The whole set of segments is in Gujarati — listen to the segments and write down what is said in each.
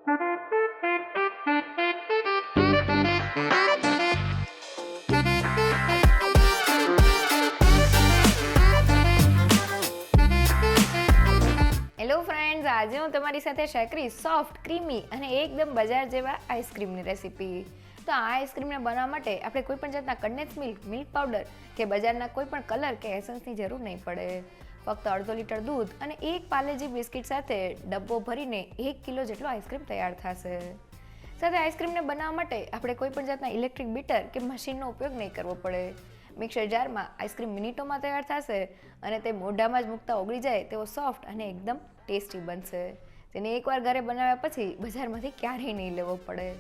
હેલો ફ્રેન્ડ્સ, આજે હું તમારી સાથે શેર કરીશ સોફ્ટ, ક્રીમી અને એકદમ બજાર જેવા આઈસ્ક્રીમની રેસીપી. તો આ આઈસ્ક્રીમને બનાવવા માટે આપણે કોઈ પણ જાતના કન્ડેન્સ મિલ્ક પાવડર કે બજારના કોઈ પણ કલર કે એસન્સની જરૂર નહીં પડે. ફક્ત અડધો લીટર દૂધ અને એક પાર્લેજી બિસ્કિટ સાથે ડબ્બો ભરીને 1 કિલો જેટલો આઈસ્ક્રીમ તૈયાર થશે. સાથે આઈસ્ક્રીમને બનાવવા માટે આપણે કોઈ પણ જાતના ઇલેક્ટ્રિક બીટર કે મશીનનો ઉપયોગ નહીં કરવો પડે. મિક્સર જારમાં આઈસ્ક્રીમ મિનિટોમાં તૈયાર થશે અને તે મોઢામાં જ મૂકતા ઓગળી જાય તેવો સોફ્ટ અને એકદમ ટેસ્ટી બનશે. તેને એકવાર ઘરે બનાવ્યા પછી બજારમાંથી ક્યારેય નહીં લેવો પડે.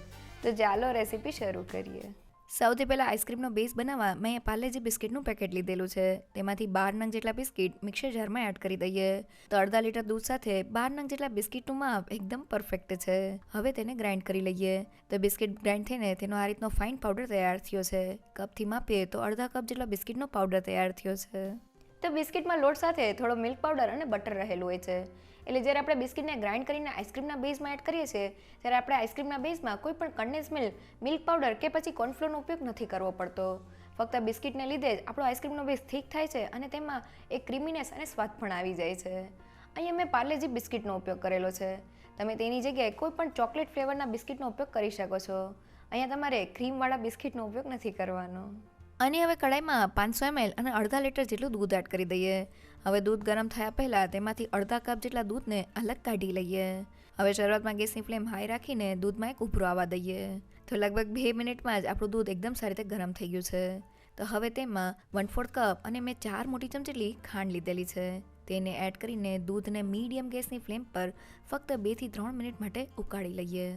તો ચાલો રેસીપી શરૂ કરીએ. સૌથી પહેલાં આઈસ્ક્રીમનો બેઝ બનાવવા મેં પાર્લેજી બિસ્કિટનું પેકેટ લીધેલું છે. તેમાંથી 12 નંગ જેટલા બિસ્કિટ મિક્સર જારમાં એડ કરી દઈએ. તો અડધા લીટર દૂધ સાથે 12 નંગ જેટલા બિસ્કિટનું માપ એકદમ પરફેક્ટ છે. હવે તેને ગ્રાઇન્ડ કરી લઈએ. તો બિસ્કિટ ગ્રાઇન્ડ થઈને તેનો આ રીતનો ફાઇન પાવડર તૈયાર થયો છે. કપથી માપીએ તો અડધા કપ જેટલો બિસ્કિટનો પાવડર તૈયાર થયો છે. તો બિસ્કિટમાં લોટ સાથે થોડો મિલ્ક પાવડર અને બટર રહેલું હોય છે. એટલે જ્યારે આપણે બિસ્કિટને ગ્રાઇન્ડ કરીને આઈસ્ક્રીમના બેઝમાં એડ કરીએ છીએ ત્યારે આપણે આઈસ્ક્રીમના બેઝમાં કોઈ પણ કન્ડેન્સ મિલ્ક પાવડર કે પછી કોર્નફ્લોરનો ઉપયોગ નથી કરવો પડતો. ફક્ત બિસ્કિટને લીધે જ આપણો આઈસ્ક્રીમનો બેઝ થીક થાય છે અને તેમાં એક ક્રીમીનેસ અને સ્વાદ પણ આવી જાય છે. અહીંયા મેં પાર્લેજી બિસ્કિટનો ઉપયોગ કરેલો છે. તમે તેની જગ્યાએ કોઈ પણ ચોકલેટ ફ્લેવરના બિસ્કિટનો ઉપયોગ કરી શકો છો. અહીંયા તમારે ક્રીમવાળા બિસ્કિટનો ઉપયોગ નથી કરવાનો. અને હવે કડાઈમાં 500 ml અને અડધા લીટર જેટલું દૂધ એડ કરી દઈએ. હવે દૂધ ગરમ થયા પહેલાં તેમાંથી અડધા કપ જેટલા દૂધને અલગ કાઢી લઈએ. હવે શરૂઆતમાં ગેસની ફ્લેમ હાઈ રાખીને દૂધમાં એક ઉભરો આવવા દઈએ. તો લગભગ 2 મિનિટમાં જ આપણું દૂધ એકદમ સારી રીતે ગરમ થઈ ગયું છે. તો હવે તેમાં 1/4 કપ અને મેં 4 મોટી ચમચી જેટલી ખાંડ લીધેલી છે. તેને એડ કરીને દૂધને મીડિયમ ગેસની ફ્લેમ પર ફક્ત 2 થી 3 મિનિટ માટે ઉકાળી લઈએ.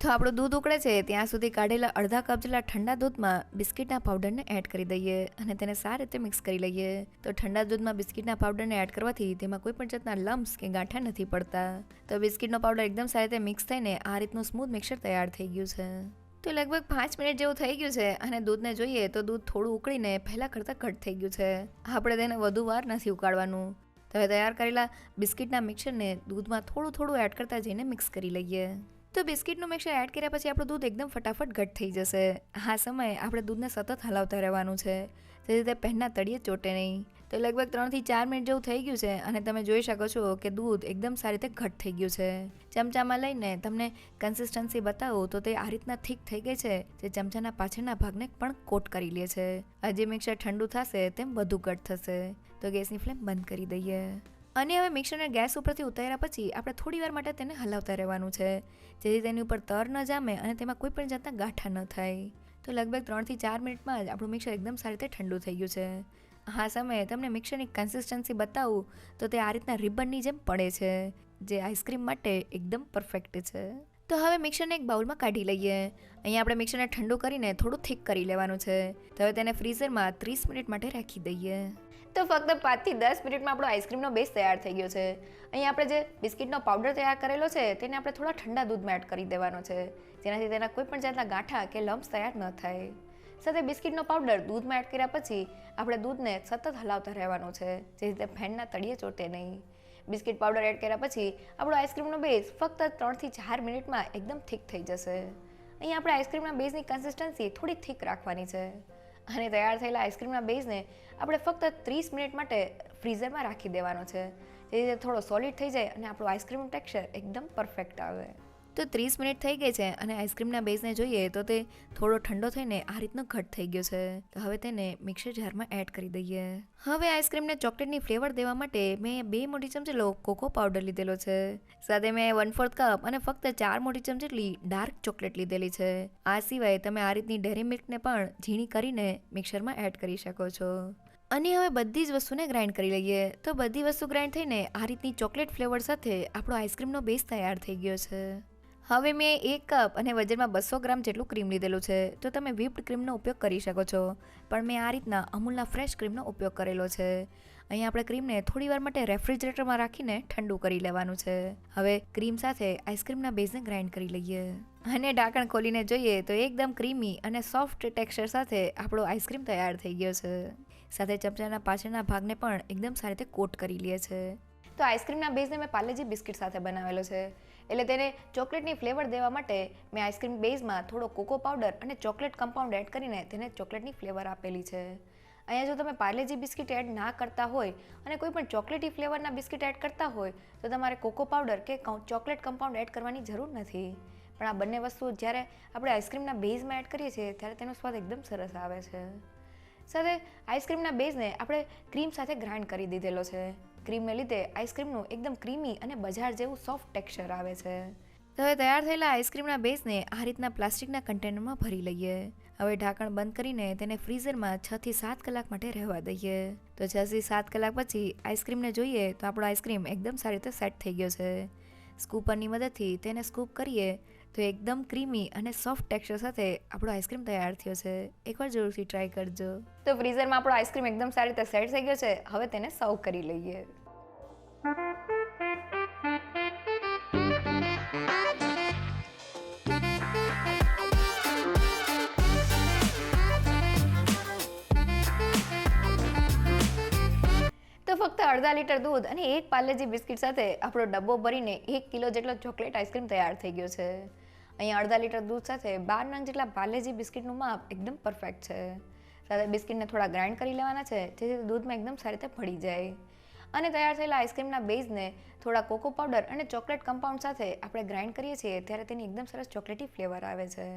તો આપણું દૂધ ઉકળે છે ત્યાં સુધી કાઢેલા અડધા કપ જેટલા ઠંડા દૂધમાં બિસ્કિટના પાવડરને એડ કરી દઈએ અને તેને સારી રીતે મિક્સ કરી લઈએ. તો ઠંડા દૂધમાં બિસ્કિટના પાવડરને એડ કરવાથી તેમાં કોઈ પણ જાતના લમ્સ કે ગાંઠા નથી પડતા. તો બિસ્કિટનો પાવડર એકદમ સારી રીતે મિક્સ થઈને આ રીતનું સ્મૂથ મિક્સર તૈયાર થઈ ગયું છે. તો લગભગ 5 મિનિટ જેવું થઈ ગયું છે અને દૂધને જોઈએ તો દૂધ થોડું ઉકળીને પહેલાં કરતાં ઘટ થઈ ગયું છે. આપણે તેને વધુ વાર નથી ઉકાળવાનું. તો હવે તૈયાર કરેલા બિસ્કિટના મિક્સરને દૂધમાં થોડું એડ કરતા જઈને મિક્સ કરી લઈએ. તો બિસ્કિટનું મિક્સર એડ કર્યા પછી આપણું દૂધ એકદમ ફટાફટ ઘટ થઈ જશે. આ સમયે આપણે દૂધને સતત હલાવતા રહેવાનું છે જેથી તે પહેલાં તળિયે ચોટે નહીં. તો લગભગ 3 થી 4 મિનિટ જેવું થઈ ગયું છે અને તમે જોઈ શકો છો કે દૂધ એકદમ સારી રીતે ઘટ થઈ ગયું છે. ચમચામાં લઈને તમને કન્સિસ્ટન્સી બતાવું તો તે આ રીતના થીક થઈ ગઈ છે જે ચમચાના પાછળના ભાગને પણ કોટ કરી લે છે. હજી મિક્સર ઠંડુ થશે તેમ વધુ ઘટ થશે. તો ગેસની ફ્લેમ બંધ કરી દઈએ. અને હવે મિક્સરને ગેસ ઉપરથી ઉતાર્યા પછી આપણે થોડી વાર માટે તેને હલાવતા રહેવાનું છે જેથી તેની ઉપર તર ન જામે અને તેમાં કોઈ પણ જાતના ગાંઠા ન થાય. તો લગભગ 3 થી 4 મિનિટમાં જ આપણું મિક્સર એકદમ સારી રીતે ઠંડુ થઈ ગયું છે. આ સમયે તમને મિક્સરની કન્સિસ્ટન્સી બતાવું તો તે આ રીતના રિબનની જેમ પડે છે જે આઈસ્ક્રીમ માટે એકદમ પરફેક્ટ છે. તો હવે મિક્સરને એક બાઉલમાં કાઢી લઈએ. અહીંયા આપણે મિક્સરને ઠંડુ કરીને થોડું થીક કરી લેવાનું છે. તો હવે તેને ફ્રીઝરમાં 30 મિનિટ માટે રાખી દઈએ. તો ફક્ત 5 થી 10 મિનિટમાં આપણો આઈસ્ક્રીમનો બેઝ તૈયાર થઈ ગયો છે. અહીંયા આપણે જે બિસ્કિટનો પાવડર તૈયાર કરેલો છે તેને આપણે થોડા ઠંડા દૂધમાં એડ કરી દેવાનો છે જેનાથી તેના કોઈ પણ જાતના ગાંઠા કે લમ્સ તૈયાર ન થાય. સાથે બિસ્કિટનો પાવડર દૂધમાં એડ કર્યા પછી આપણે દૂધને સતત હલાવતા રહેવાનું છે જેથી તે ફેનના તળિયે ચોટે નહીં. બિસ્કિટ પાવડર એડ કર્યા પછી આપણો આઈસ્ક્રીમનો બેઝ ફક્ત 3 થી 4 મિનિટમાં એકદમ થીક થઈ જશે. અહીંયા આપણે આઈસ્ક્રીમના બેઝની કન્સિસ્ટન્સી થોડી થીક રાખવાની છે. અને તૈયાર થયેલા આઈસ્ક્રીમના બેઝને આપણે ફક્ત 30 મિનિટ માટે ફ્રીઝરમાં રાખી દેવાનો છે જેથી તે થોડો સોલિડ થઈ જાય અને આપણું આઈસ્ક્રીમનું ટેક્સચર એકદમ પરફેક્ટ આવે. તો 30 મિનિટ થઈ ગઈ છે અને આઈસ્ક્રીમના બેઝને જોઈએ તો તે થોડો ઠંડો થઈને આ રીતનો ઘટ થઈ ગયો છે. તો હવે તેને મિક્સર જારમાં એડ કરી દઈએ. હવે આઈસ્ક્રીમને ચોકલેટની ફ્લેવર દેવા માટે મેં 2 મોટી ચમચી કોકો પાવડર લીધેલો છે. સાથે મેં 1/4 કપ અને ફક્ત 4 મોટી ચમચી જેટલી ડાર્ક ચોકલેટ લીધેલી છે. આ સિવાય તમે આ રીતની ડેરી મિલ્કને પણ ઝીણી કરીને મિક્સરમાં એડ કરી શકો છો. અને હવે બધી જ વસ્તુને ગ્રાઇન્ડ કરી લઈએ. તો બધી વસ્તુ ગ્રાઇન્ડ થઈને આ રીતની ચોકલેટ ફ્લેવર સાથે આપણો આઈસ્ક્રીમનો બેઝ તૈયાર થઈ ગયો છે. હવે મેં 1 કપ અને વજનમાં 200 ગ્રામ જેટલું ક્રીમ લીધેલું છે. તો તમે વ્હિપ્ડ ક્રીમનો ઉપયોગ કરી શકો છો પણ મેં આ રીતના અમૂલના ફ્રેશ ક્રીમનો ઉપયોગ કરેલો છે. અહીં આપણે ક્રીમને થોડી વાર માટે રેફ્રિજરેટરમાં રાખીને ઠંડુ કરી લેવાનું છે. હવે ક્રીમ સાથે આઈસ્ક્રીમના બેઝને ગ્રાઇન્ડ કરી લઈએ અને ઢાંકણ ખોલીને જોઈએ તો એકદમ ક્રીમી અને સોફ્ટ ટેક્સચર સાથે આપણો આઈસ્ક્રીમ તૈયાર થઈ ગયો છે. સાથે ચમચાના પાછળના ભાગને પણ એકદમ સારી રીતે કોટ કરી લે છે. તો આઈસ્ક્રીમના બેઝને મેં પાર્લેજી બિસ્કિટ સાથે બનાવેલો છે એટલે તેને ચોકલેટની ફ્લેવર દેવા માટે મેં આઈસ્ક્રીમ બેઝમાં થોડો કોકો પાવડર અને ચોકલેટ કમ્પાઉન્ડ એડ કરીને તેને ચોકલેટની ફ્લેવર આપેલી છે. અહીંયા જો તમે પાર્લેજી બિસ્કિટ એડ ના કરતા હોય અને કોઈ પણ ચોકલેટી ફ્લેવરના બિસ્કિટ એડ કરતા હોય તો તમારે કોકો પાવડર કે ચોકલેટ કમ્પાઉન્ડ એડ કરવાની જરૂર નથી. પણ આ બંને વસ્તુઓ જ્યારે આપણે આઈસ્ક્રીમના બેઝમાં એડ કરીએ છીએ ત્યારે તેનો સ્વાદ એકદમ સરસ આવે છે. સાથે આઈસ્ક્રીમના બેઝને આપણે ક્રીમ સાથે ગ્રાઇન્ડ કરી દીધેલો છે. ક્રીમને લીધે આઈસ્ક્રીમનું એકદમ ક્રીમી અને બજાર જેવું સોફ્ટ ટેક્સચર આવે છે. તો હવે તૈયાર થયેલા આઈસ્ક્રીમના બેઝને આ રીતના પ્લાસ્ટિકના કન્ટેનરમાં ભરી લઈએ. હવે ઢાંકણ બંધ કરીને તેને ફ્રીઝરમાં 6 થી 7 કલાક માટે રહેવા દઈએ. તો 6 થી 7 કલાક પછી આઈસ્ક્રીમને જોઈએ તો આપણો આઈસ્ક્રીમ એકદમ સારી રીતે સેટ થઈ ગયો છે. સ્કૂપરની મદદથી તેને સ્કૂપ કરીએ તો એકદમ ક્રીમી અને સોફ્ટ ટેક્સચર સાથે આપણો આઈસ્ક્રીમ તૈયાર થયો છે. એકવાર જરૂરથી ટ્રાય કરજો. તો ફ્રીઝરમાં આપણો આઈસ્ક્રીમ એકદમ સારી રીતે સેટ થઈ ગયો છે. હવે તેને સર્વ કરી લઈએ. તો ફક્ત અડધા લીટર દૂધ અને એક પાર્લેજી બિસ્કિટ સાથે આપણો ડબ્બો ભરીને 1 કિલો જેટલો ચોકલેટ આઈસ્ક્રીમ તૈયાર થઈ ગયો છે. અહીંયા અડધા લીટર દૂધ સાથે 12 નંગ જેટલા પાર્લેજી બિસ્કિટનું માપ એકદમ પરફેક્ટ છે. સાથે બિસ્કિટને થોડા ગ્રાઇન્ડ કરી લેવાના છે જેથી દૂધમાં એકદમ સારી રીતે ભળી જાય. અને તૈયાર થયેલા આઈસ્ક્રીમના બેઝને થોડા કોકો પાવડર અને ચોકલેટ કમ્પાઉન્ડ સાથે આપણે ગ્રાઇન્ડ કરીએ છીએ ત્યારે તેની એકદમ સરસ ચોકલેટી ફ્લેવર આવે છે.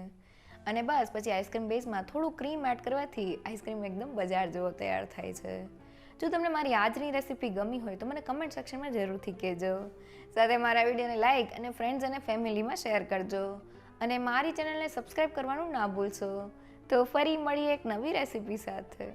અને બસ પછી આઈસ્ક્રીમ બેઝમાં થોડું ક્રીમ એડ કરવાથી આઈસ્ક્રીમ એકદમ બજાર જેવો તૈયાર થાય છે. જો તમને મારી આજની રેસીપી ગમી હોય તો મને કમેન્ટ સેક્શનમાં જરૂરથી કહેજો. સાથે મારા વિડીયોને લાઇક અને ફ્રેન્ડ્સ અને ફેમિલીમાં શેર કરજો. અને મારી ચેનલને સબસ્ક્રાઈબ કરવાનું ના ભૂલશો. તો ફરી મળીએ એક નવી રેસીપી સાથે.